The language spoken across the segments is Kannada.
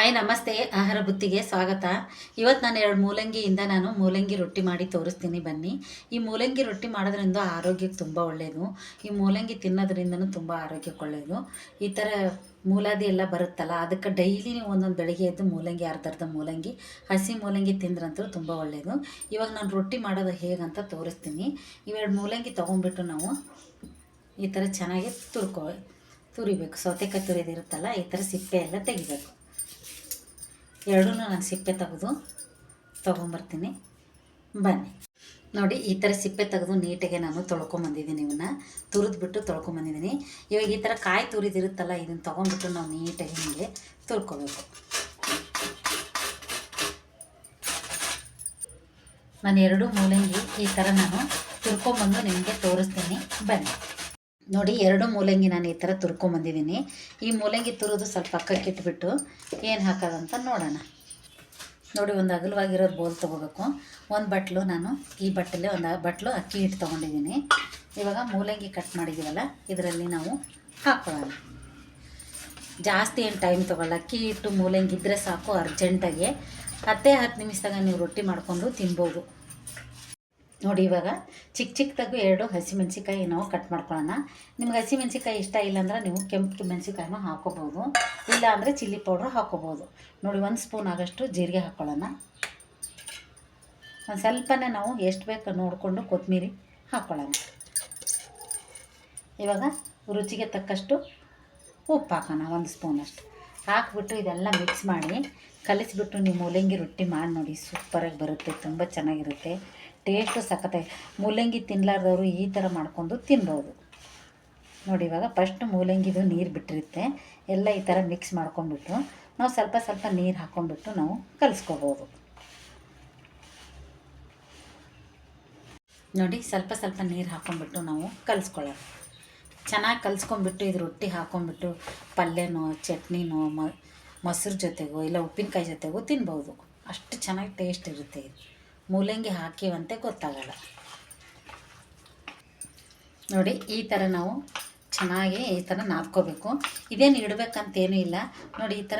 ಹಾಯ್ ನಮಸ್ತೆ. ಆಹಾರ ಬುತ್ತಿಗೆ ಸ್ವಾಗತ. ಇವತ್ತು ನಾನು 2 ಮೂಲಂಗಿಯಿಂದ ಮೂಲಂಗಿ ರೊಟ್ಟಿ ಮಾಡಿ ತೋರಿಸ್ತೀನಿ ಬನ್ನಿ. ಈ ಮೂಲಂಗಿ ರೊಟ್ಟಿ ಮಾಡೋದ್ರಿಂದ ಆರೋಗ್ಯಕ್ಕೆ ತುಂಬ ಒಳ್ಳೆಯದು. ಈ ಮೂಲಂಗಿ ತಿನ್ನೋದ್ರಿಂದನೂ ತುಂಬ ಆರೋಗ್ಯಕ್ಕೆ ಒಳ್ಳೆಯದು. ಈ ಥರ ಮೂಲಾದಿ ಎಲ್ಲ ಬರುತ್ತಲ್ಲ, ಅದಕ್ಕೆ ಡೈಲಿ ನೀವು ಒಂದೊಂದು ಬೆಳಗ್ಗೆ ಎದ್ದು ಮೂಲಂಗಿ ಅರ್ಧ ಮೂಲಂಗಿ ಹಸಿ ಮೂಲಂಗಿ ತಿಂದ್ರಂತೂ ತುಂಬ ಒಳ್ಳೆಯದು. ಇವಾಗ ನಾನು ರೊಟ್ಟಿ ಮಾಡೋದು ಹೇಗಂತ ತೋರಿಸ್ತೀನಿ. ಇವೆರಡು ಮೂಲಂಗಿ ತೊಗೊಂಡ್ಬಿಟ್ಟು ನಾವು ಈ ಥರ ಚೆನ್ನಾಗಿ ತುರಿಬೇಕು. ಸೌತೆಕಾಯಿ ತುರಿದಿರುತ್ತಲ್ಲ, ಈ ಥರ ಸಿಪ್ಪೆ ಎಲ್ಲ ತೆಗಿಬೇಕು. ಎರಡೂ ನಾನು ಸಿಪ್ಪೆ ತೆಗೆದು ತೊಗೊಂಬರ್ತೀನಿ ಬನ್ನಿ. ನೋಡಿ, ಈ ಥರ ಸಿಪ್ಪೆ ತೆಗೆದು ನೀಟಾಗೆ ನಾನು ತೊಳ್ಕೊಂಬಂದಿದ್ದೀನಿ. ಇವನ್ನ ತುರಿದ್ಬಿಟ್ಟು ತೊಳ್ಕೊಂಬಂದಿದ್ದೀನಿ. ಇವಾಗ ಈ ಥರ ಕಾಯಿ ತುರಿದಿರುತ್ತಲ್ಲ, ಇದನ್ನು ತೊಗೊಂಡ್ಬಿಟ್ಟು ನಾವು ನೀಟಾಗಿ ಹಿಂಗೆ ತುರ್ಕೋಬೇಕು. ನಾನು 2 ಮೂಲಂಗಿ ಈ ಥರ ನಾನು ತುರ್ಕೊಂಬಂದು ನಿಮಗೆ ತೋರಿಸ್ತೀನಿ ಬನ್ನಿ. ನೋಡಿ, 2 ಮೂಲಂಗಿ ನಾನು ಈ ಥರ ತುರ್ಕೊಂಬಂದಿದ್ದೀನಿ. ಈ ಮೂಲಂಗಿ ತುರಿದು ಸ್ವಲ್ಪ ಪಕ್ಕಕ್ಕೆ ಇಟ್ಬಿಟ್ಟು ಏನು ಹಾಕೋದಂತ ನೋಡೋಣ. ನೋಡಿ, ಒಂದು ಅಗಲವಾಗಿರೋದು ಬೋಲ್ ತೊಗೋಬೇಕು. ಒಂದು ಬಟ್ಲು ನಾನು ಈ ಬಟ್ಟಲೇ ಒಂದು ಬಟ್ಲು ಅಕ್ಕಿ ಹಿಟ್ಟು ತೊಗೊಂಡಿದ್ದೀನಿ. ಇವಾಗ ಮೂಲಂಗಿ ಕಟ್ ಮಾಡಿದ್ದೀವಲ್ಲ, ಇದರಲ್ಲಿ ನಾವು ಹಾಕ್ಕೊಳ್ಳೋಣ. ಜಾಸ್ತಿ ಏನು ಟೈಮ್ ತೊಗೊಳ್ಳ. ಅಕ್ಕಿ ಹಿಟ್ಟು ಮೂಲಂಗಿ ಇದ್ದರೆ ಸಾಕು, ಅರ್ಜೆಂಟಾಗಿ 10 ನಿಮಿಷದಾಗ ನೀವು ರೊಟ್ಟಿ ಮಾಡಿಕೊಂಡು ತಿನ್ಬೋದು. ನೋಡಿ, ಇವಾಗ ಚಿಕ್ಕದಾಗೂ 2 ಹಸಿಮೆಣ್ಸಿಕಾಯಿ ನಾವು ಕಟ್ ಮಾಡ್ಕೊಳ್ಳೋಣ. ನಿಮ್ಗೆ ಹಸಿಮೆಣ್ಸಿಕಾಯಿ ಇಷ್ಟ ಇಲ್ಲಾಂದ್ರೆ ನೀವು ಕೆಂಪು ಮೆಣಸಿಕಾಯಿನೂ ಹಾಕೋಬೋದು, ಇಲ್ಲ ಅಂದರೆ ಚಿಲ್ಲಿ ಪೌಡ್ರ್ ಹಾಕೋಬೋದು. ನೋಡಿ, 1 ಸ್ಪೂನ್ ಆಗೋಷ್ಟು ಜೀರಿಗೆ ಹಾಕ್ಕೊಳ್ಳೋಣ. ಒಂದು ಸ್ವಲ್ಪನೇ ನಾವು ಎಷ್ಟು ಬೇಕು ನೋಡಿಕೊಂಡು ಕೊತ್ತಂಬರಿ ಹಾಕ್ಕೊಳ್ಳೋಣ. ಇವಾಗ ರುಚಿಗೆ ತಕ್ಕಷ್ಟು ಉಪ್ಪು ಹಾಕೋಣ, 1 ಸ್ಪೂನಷ್ಟು ಹಾಕಿಬಿಟ್ಟು ಇದೆಲ್ಲ ಮಿಕ್ಸ್ ಮಾಡಿ ಕಲಿಸ್ಬಿಟ್ಟು ನೀವು ಮೂಲಂಗಿ ರೊಟ್ಟಿ ಮಾಡಿ ನೋಡಿ. ಸೂಪರಾಗಿ ಬರುತ್ತೆ, ತುಂಬ ಚೆನ್ನಾಗಿರುತ್ತೆ, ಟೇಸ್ಟು ಸಖತ್ತಾಗಿ. ಮೂಲಂಗಿ ತಿನ್ನಲಾರ್ದವರು ಈ ಥರ ಮಾಡ್ಕೊಂಡು ತಿನ್ಬೋದು. ನೋಡಿ, ಇವಾಗ ಫಸ್ಟ್ ಮೂಲಂಗಿದು ನೀರು ಬಿಟ್ಟಿರುತ್ತೆ ಎಲ್ಲ ಈ ಥರ ಮಿಕ್ಸ್ ಮಾಡ್ಕೊಂಡ್ಬಿಟ್ಟು ನಾವು ಸ್ವಲ್ಪ ನೀರು ಹಾಕ್ಕೊಂಡ್ಬಿಟ್ಟು ನಾವು ಕಲಿಸ್ಕೋಬೋದು. ನೋಡಿ, ಸ್ವಲ್ಪ ನೀರು ಹಾಕ್ಕೊಂಡ್ಬಿಟ್ಟು ನಾವು ಕಲಿಸ್ಕೊಳ್ಳೋದು. ಚೆನ್ನಾಗಿ ಕಲಿಸ್ಕೊಂಡ್ಬಿಟ್ಟು ಇದು ರೊಟ್ಟಿ ಹಾಕ್ಕೊಂಡ್ಬಿಟ್ಟು ಪಲ್ಯನೋ ಚಟ್ನಿನೋ ಮೊಸರು ಜೊತೆಗೋ ಇಲ್ಲ ಉಪ್ಪಿನಕಾಯಿ ಜೊತೆಗೋ ತಿನ್ಬೋದು. ಅಷ್ಟು ಚೆನ್ನಾಗಿ ಟೇಸ್ಟ್ ಇರುತ್ತೆ. ಇದು ಮೂಲಂಗಿ ಹಾಕಿವಂತೆ ಗೊತ್ತಾಗಲ್ಲ. ನೋಡಿ, ಈ ಥರ ನಾವು ಚೆನ್ನಾಗಿ ಈ ಥರ ನಾದ್ಕೋಬೇಕು. ಇದೇನು ಇಡಬೇಕಂತೇನೂ ಇಲ್ಲ. ನೋಡಿ, ಈ ಥರ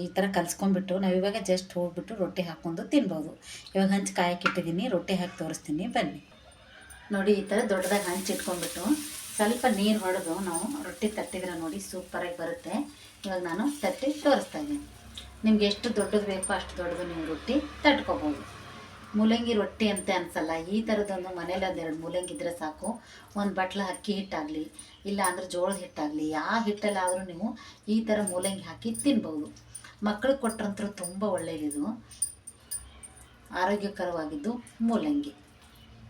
ಈ ಥರ ಕಲಿಸ್ಕೊಂಡ್ಬಿಟ್ಟು ನಾವು ಇವಾಗ ಜಸ್ಟ್ ಹೋಗ್ಬಿಟ್ಟು ರೊಟ್ಟಿ ಹಾಕ್ಕೊಂಡು ತಿನ್ಬೋದು. ಇವಾಗ ಹಂಚು ಕಾಯಕ್ಕಿಟ್ಟಿದ್ದೀನಿ, ರೊಟ್ಟಿ ಹಾಕಿ ತೋರಿಸ್ತೀನಿ ಬನ್ನಿ. ನೋಡಿ, ಈ ಥರ ದೊಡ್ಡದಾಗಿ ಹಂಚು ಇಟ್ಕೊಂಡ್ಬಿಟ್ಟು ಸ್ವಲ್ಪ ನೀರು ಹೊಡೆದು ನಾವು ರೊಟ್ಟಿ ತಟ್ಟಿದ್ರೆ ನೋಡಿ ಸೂಪರಾಗಿ ಬರುತ್ತೆ. ಇವಾಗ ನಾನು ತಟ್ಟಿ ತೋರಿಸ್ತಾ ಇದ್ದೀನಿ. ನಿಮ್ಗೆ ಎಷ್ಟು ದೊಡ್ಡದು ಬೇಕೋ ಅಷ್ಟು ದೊಡ್ಡದು ನೀವು ರೊಟ್ಟಿ ತಟ್ಕೋಬೋದು. ಮೂಲಂಗಿ ರೊಟ್ಟಿ ಅಂತ ಅನಿಸಲ್ಲ. ಈ ಥರದೊಂದು ಮನೇಲಿ 2 ಮೂಲಂಗಿ ಇದ್ದರೆ ಸಾಕು. ಒಂದು ಬಟ್ಲ ಅಕ್ಕಿ ಹಿಟ್ಟಾಗಲಿ ಇಲ್ಲ ಅಂದರೆ ಜೋಳದ ಹಿಟ್ಟಾಗಲಿ, ಯಾವ ಹಿಟ್ಟಲ್ಲಾದರೂ ನೀವು ಈ ಥರ ಮೂಲಂಗಿ ಹಾಕಿ ತಿನ್ಬೋದು. ಮಕ್ಕಳಿಗೆ ಕೊಟ್ಟರಂತೂ ತುಂಬ ಒಳ್ಳೆಯದು, ಆರೋಗ್ಯಕರವಾಗಿದ್ದು ಮೂಲಂಗಿ.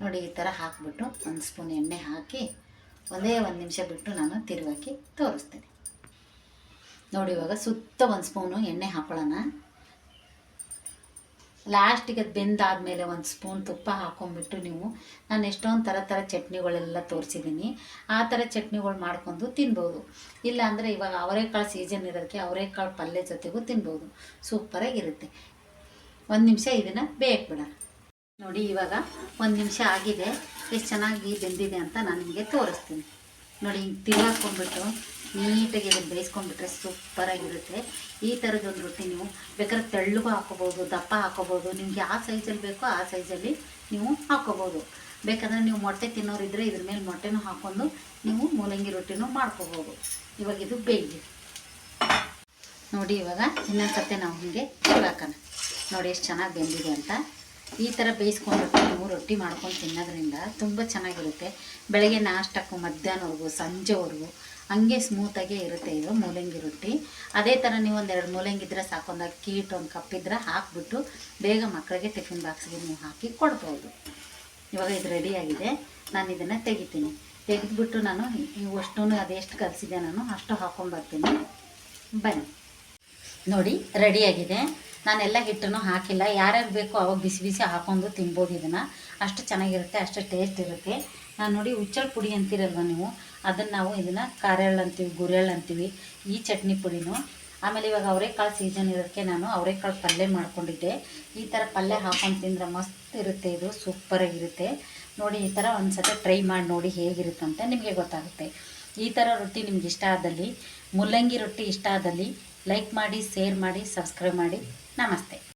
ನೋಡಿ, ಈ ಥರ ಹಾಕಿಬಿಟ್ಟು 1 ಸ್ಪೂನ್ ಎಣ್ಣೆ ಹಾಕಿ ಒಂದೇ 1 ನಿಮಿಷ ಬಿಟ್ಟು ನಾನು ತಿರುವಾಕಿ ತೋರಿಸ್ತೀನಿ. ನೋಡಿ, ಇವಾಗ ಸುತ್ತ 1 ಸ್ಪೂನು ಎಣ್ಣೆ ಹಾಕೊಳ್ಳೋಣ. ಲಾಸ್ಟಿಗೆ ಅದು ಬೆಂದಾದಮೇಲೆ 1 ಸ್ಪೂನ್ ತುಪ್ಪ ಹಾಕ್ಕೊಂಡ್ಬಿಟ್ಟು ನಾನು ಎಷ್ಟೊಂದು ಥರ ಚಟ್ನಿಗಳೆಲ್ಲ ತೋರಿಸಿದ್ದೀನಿ. ಆ ಥರ ಚಟ್ನಿಗಳು ಮಾಡ್ಕೊಂಡು ತಿನ್ಬೋದು. ಇಲ್ಲಾಂದರೆ ಇವಾಗ ಅವರೆಕಾಳು ಸೀಸನ್ ಇರೋದಕ್ಕೆ ಅವರೆಕಾಳು ಪಲ್ಯ ಜೊತೆಗೂ ತಿನ್ಬೋದು. ಸೂಪರಾಗಿರುತ್ತೆ. 1 ನಿಮಿಷ ಇದನ್ನು ಬೇಯಕ್ಬಿಡೋಣ. ನೋಡಿ, ಇವಾಗ 1 ನಿಮಿಷ ಆಗಿದೆ. ಎಷ್ಟು ಚೆನ್ನಾಗಿ ಬೆಂದಿದೆ ಅಂತ ನಾನು ನಿಮಗೆ ತೋರಿಸ್ತೀನಿ. ನೋಡಿ, ಹಿಂಗೆ ತಿರುಗಾಕೊಂಡ್ಬಿಟ್ಟು ನೀಟಾಗಿ ಇದನ್ನು ಬೇಯಿಸ್ಕೊಂಡ್ಬಿಟ್ರೆ ಸೂಪರಾಗಿರುತ್ತೆ. ಈ ಥರದೊಂದು ರೊಟ್ಟಿ ನೀವು ಬೇಕಾದ್ರೆ ತೆಳ್ಳಗೂ ಹಾಕೋಬೋದು, ದಪ್ಪ ಹಾಕೋಬೋದು. ನಿಮ್ಗೆ ಯಾವ ಸೈಜಲ್ಲಿ ಬೇಕೋ ಆ ಸೈಜಲ್ಲಿ ನೀವು ಹಾಕೋಬೋದು. ಬೇಕಾದರೆ ನೀವು ಮೊಟ್ಟೆ ತಿನ್ನೋರಿದ್ದರೆ ಇದ್ರ ಮೇಲೆ ಮೊಟ್ಟೆನೂ ಹಾಕ್ಕೊಂಡು ನೀವು ಮೂಲಂಗಿ ರೊಟ್ಟಿನೂ ಮಾಡ್ಕೋಬೋದು. ಇವಾಗ ಇದು ಬೇಯಿದೆ. ನೋಡಿ, ಇವಾಗ ಇನ್ನೊಂದು ಸತಿ ನಾವು ಹೀಗೆ ತಿರುಗಾಕೋಣ. ನೋಡಿ, ಎಷ್ಟು ಚೆನ್ನಾಗಿ ಬೆಂದಿದೆ ಅಂತ. ಈ ಥರ ಬೇಯಿಸ್ಕೊಂಡ್ಬಿಟ್ಟು ನೀವು ರೊಟ್ಟಿ ಮಾಡ್ಕೊಂಡು ತಿನ್ನೋದ್ರಿಂದ ತುಂಬ ಚೆನ್ನಾಗಿರುತ್ತೆ. ಬೆಳಗ್ಗೆ ನಾಷ್ಟಕ್ಕೂ ಮಧ್ಯಾಹ್ನವರೆಗೂ ಸಂಜೆವರೆಗೂ ಹಂಗೆ ಸ್ಮೂತಾಗೇ ಇರುತ್ತೆ ಇದು ಮೂಲಂಗಿ ರೊಟ್ಟಿ. ಅದೇ ಥರ ನೀವು 2 ಮೂಲಂಗಿ ಇದ್ದರೆ ಸಾಕು. ಒಂದು ಅಕ್ಕಿ ಹಿಟ್ಟು 1 ಕಪ್ ಇದ್ದರೆ ಹಾಕಿಬಿಟ್ಟು ಬೇಗ ಮಕ್ಕಳಿಗೆ ಟಿಫಿನ್ ಬಾಕ್ಸ್ಗೆ ನೀವು ಹಾಕಿ ಕೊಡ್ಬೋದು. ಇವಾಗ ಇದು ರೆಡಿಯಾಗಿದೆ. ನಾನು ಇದನ್ನು ತೆಗಿತೀನಿ. ತೆಗೆದುಬಿಟ್ಟು ನಾನು ಅಷ್ಟೂ ಅದೆಷ್ಟು ಕಲಿಸಿದೆ ನಾನು ಅಷ್ಟು ಹಾಕ್ಕೊಂಡ್ಬರ್ತೀನಿ ಬನ್ನಿ. ನೋಡಿ, ರೆಡಿಯಾಗಿದೆ. ನಾನೆಲ್ಲ ಹಿಟ್ಟನ್ನು ಹಾಕಿಲ್ಲ. ಯಾರ್ಯಾರು ಬೇಕೋ ಅವಾಗ ಬಿಸಿ ಬಿಸಿ ಹಾಕ್ಕೊಂಡು ತಿನ್ಬೋದು. ಇದನ್ನು ಅಷ್ಟು ಚೆನ್ನಾಗಿರುತ್ತೆ, ಅಷ್ಟು ಟೇಸ್ಟ್ ಇರುತ್ತೆ. ನಾನು ನೋಡಿ, ಹುಚ್ಚಳ ಪುಡಿ ಅಂತೀರಲ್ವ ನೀವು, ಅದನ್ನು ನಾವು ಇದನ್ನು ಕಾರೆಳ್ಳು ಅಂತೀವಿ, ಗುರೆಳ್ಳು ಅಂತೀವಿ, ಈ ಚಟ್ನಿ ಪುಡಿನೂ. ಆಮೇಲೆ ಇವಾಗ ಅವರೆಕಾಳು ಸೀಸನ್ ಇರೋದಕ್ಕೆ ನಾನು ಅವರೆಕಾಳು ಪಲ್ಯ ಮಾಡ್ಕೊಂಡಿದ್ದೆ. ಈ ಥರ ಪಲ್ಯ ಹಾಕ್ಕೊಂಡು ತಿಂದರೆ ಮಸ್ತ್ ಇರುತ್ತೆ. ಇದು ಸೂಪರಾಗಿರುತ್ತೆ. ನೋಡಿ, ಈ ಥರ ಒಂದು ಸತಿ ಟ್ರೈ ಮಾಡಿ ನೋಡಿ ಹೇಗಿರುತ್ತಂತ ನಿಮಗೆ ಗೊತ್ತಾಗುತ್ತೆ. ಈ ಥರ ರೊಟ್ಟಿ ನಿಮ್ಗೆ ಇಷ್ಟ ಆದಲ್ಲಿ, ಮೂಲಂಗಿ ರೊಟ್ಟಿ ಇಷ್ಟ ಆದಲ್ಲಿ ಲೈಕ್ ಮಾಡಿ, ಶೇರ್ ಮಾಡಿ, ಸಬ್ಸ್ಕ್ರೈಬ್ ಮಾಡಿ. ನಮಸ್ತೆ.